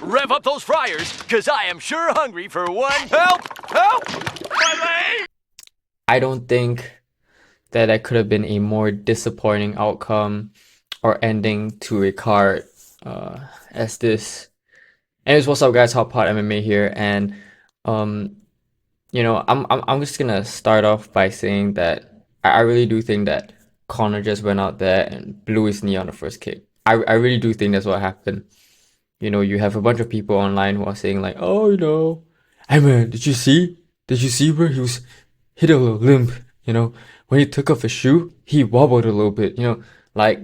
rev up those fryers, because I am sure hungry for one. Help! Help! My leg! I don't think that could have been a more disappointing outcome or ending to a card as this. Anyways, what's up, guys? Hot Pot MMA here, and um, I'm just gonna start off by saying that I really do think that Conor just went out there and blew his knee on the first kick. I really do think that's what happened. You have a bunch of people online who are saying like, oh, hey man, did you see? Did you see where he was hit a little limp? When he took off his shoe, he wobbled a little bit. Like,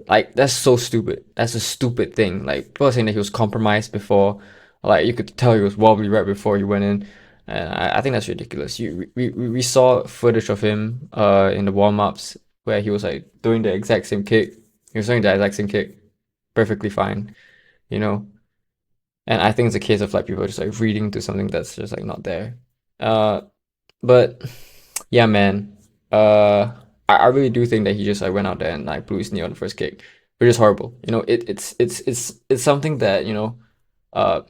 like that's so stupid. That's a stupid thing. Like people are saying that he was compromised before. Like you could tell he was wobbly right before he went in. And I think that's ridiculous. We saw footage of him in the warm ups where he was like doing the exact same kick. He was doing the exact same kick, perfectly fine. You know, and I think it's a case of like people just like reading to something that's just like not there. Uh, but yeah, man. I really do think that he just like went out there and like blew his knee on the first kick, which is horrible. It's something that uh,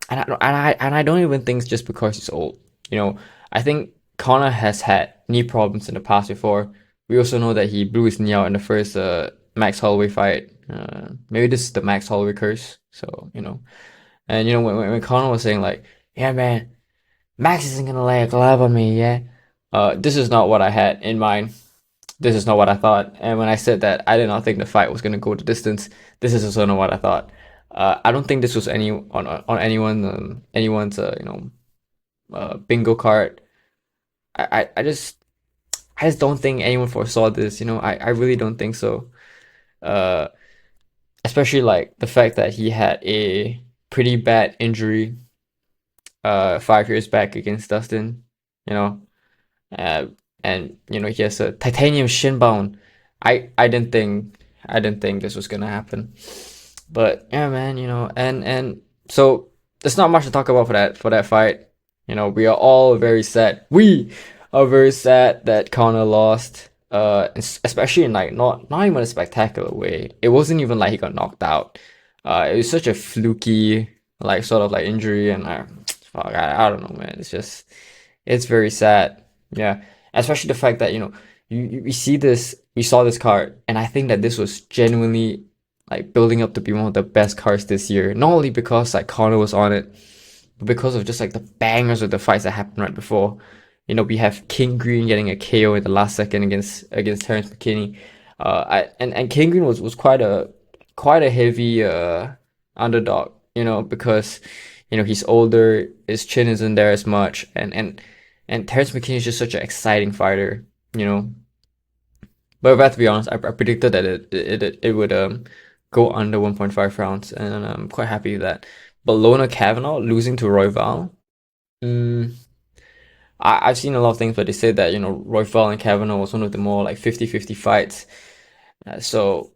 and I don't even think it's just because he's old. I think Conor has had knee problems in the past before. We also know that he blew his knee out in the first Max Holloway fight. Maybe this is the Max Holloway curse. So and when Conor was saying like, yeah, man, Max isn't gonna lay a glove on me, yeah. This is not what I had in mind. This is not what I thought. And when I said that I did not think the fight was gonna go the distance, this is also not what I thought. I don't think this was any on anyone's bingo card. I, I I just I just don't think anyone foresaw this. I really don't think so. Uh, Especially like the fact that he had a pretty bad injury 5 years back against Dustin, you know, uh, and he has a titanium shin bone. I didn't think this was gonna happen, but yeah, man, and so there's not much to talk about for that fight. We are all very sad. We are very sad that Conor lost. Especially in like not even a spectacular way. It wasn't even like he got knocked out. It was such a fluky like sort of like injury, and fuck, I don't know, man. It's very sad. Yeah, especially the fact that we saw this card, and I think that this was genuinely like building up to be one of the best cards this year. Not only because like Conor was on it, but because of just like the bangers of the fights that happened right before. We have King Green getting a KO in the last second against Terrence McKinney. And King Green was quite a heavy underdog, because he's older, his chin isn't there as much, and Terrence McKinney is just such an exciting fighter, you know. But if I have to be honest, I predicted that it would go under 1.5 rounds, and I'm quite happy with that. But Lona Kavanaugh losing to Royval, mm, I've seen a lot of things, but they said that Royval and Kavanaugh was one of the more like 50-50 fights. So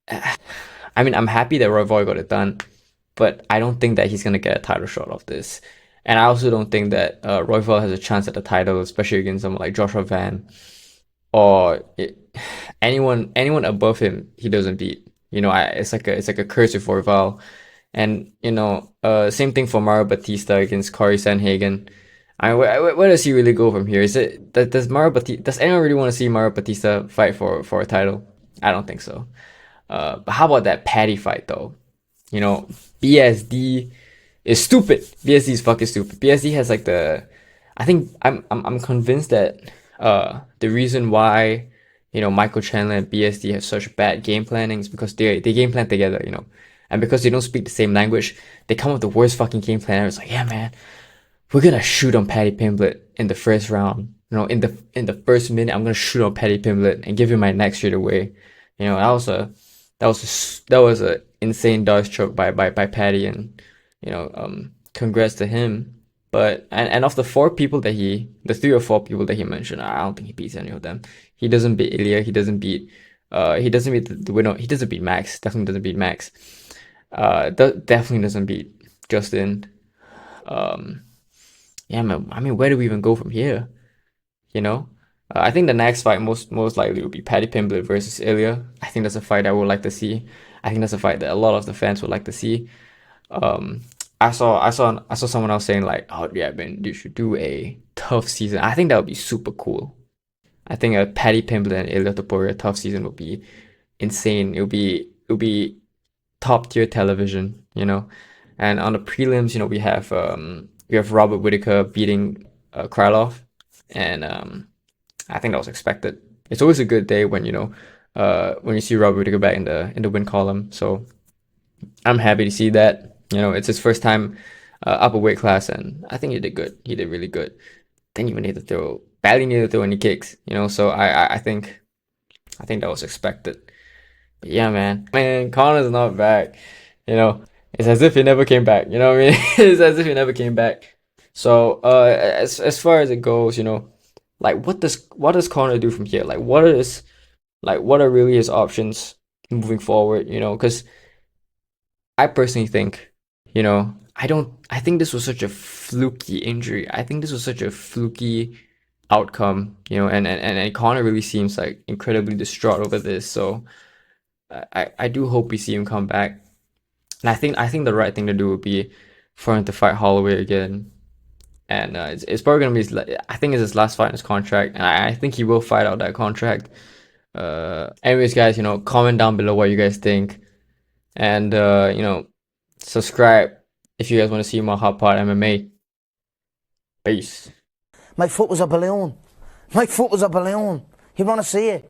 I mean, I'm happy that Royval got it done, but I don't think that he's gonna get a title shot off this. And I also don't think that Royval has a chance at the title, especially against someone like Joshua Van or anyone above him. He doesn't beat. It's like a curse with Royval, and same thing for Mario Batista against Corey Sanhagen. Where does he really go from here? Is it does anyone really want to see Mario Batista fight for a title? I don't think so. But how about that Paddy fight though? You know, BSD is stupid. BSD is fucking stupid. BSD has like I think I'm convinced that the reason why Michael Chandler and BSD have such bad game planning is because they game plan together, and because they don't speak the same language, they come up with the worst fucking game plan. It's like, yeah, man, we're gonna shoot on Paddy Pimblett in the first round. In the first minute, I'm gonna shoot on Paddy Pimblett and give him my neck straight away. That was a insane dodge choke by Paddy, and congrats to him. But and of the the 3 or 4 people that he mentioned, I don't think he beats any of them. He doesn't beat Ilya. He doesn't beat the winner. He doesn't beat Max. Definitely doesn't beat Max. Definitely doesn't beat Justin. Um, yeah, man. I mean, where do we even go from here? You know, I think the next fight most likely will be Paddy Pimblett versus Ilya. I think that's a fight I would like to see. I think that's a fight that a lot of the fans would like to see. Um, I saw someone else saying like, oh yeah, man, you should do a tough season. I think that would be super cool. I think a Paddy Pimblett and Ilia Topuria tough season would be insane. It would be top tier television, you know. And on the prelims, you know, we have Robert Whitaker beating Krylov, and I think that was expected. It's always a good day when when you see Robert Whitaker back in the win column. So I'm happy to see that. You know, it's his first time up a weight class, and I think he did good. He did really good. Didn't even need to throw, barely need to throw any kicks. You know, so I think that was expected. But yeah, man, Connor's not back. You know, it's as if he never came back. You know what I mean? It's as if he never came back. So as far as it goes, like what does Connor do from here? Like what are really his options moving forward? Because I personally think, I think this was such a fluky injury. I think this was such a fluky outcome, and Connor really seems like incredibly distraught over this. So I do hope we see him come back. And I think the right thing to do would be for him to fight Holloway again. And it's probably gonna be I think it's his last fight in his contract, and I think he will fight out that contract. Anyways, guys, comment down below what you guys think, and subscribe if you guys want to see more Hot Pot MMA. Peace. My foot was a balloon. My foot was a balloon. You want to see it?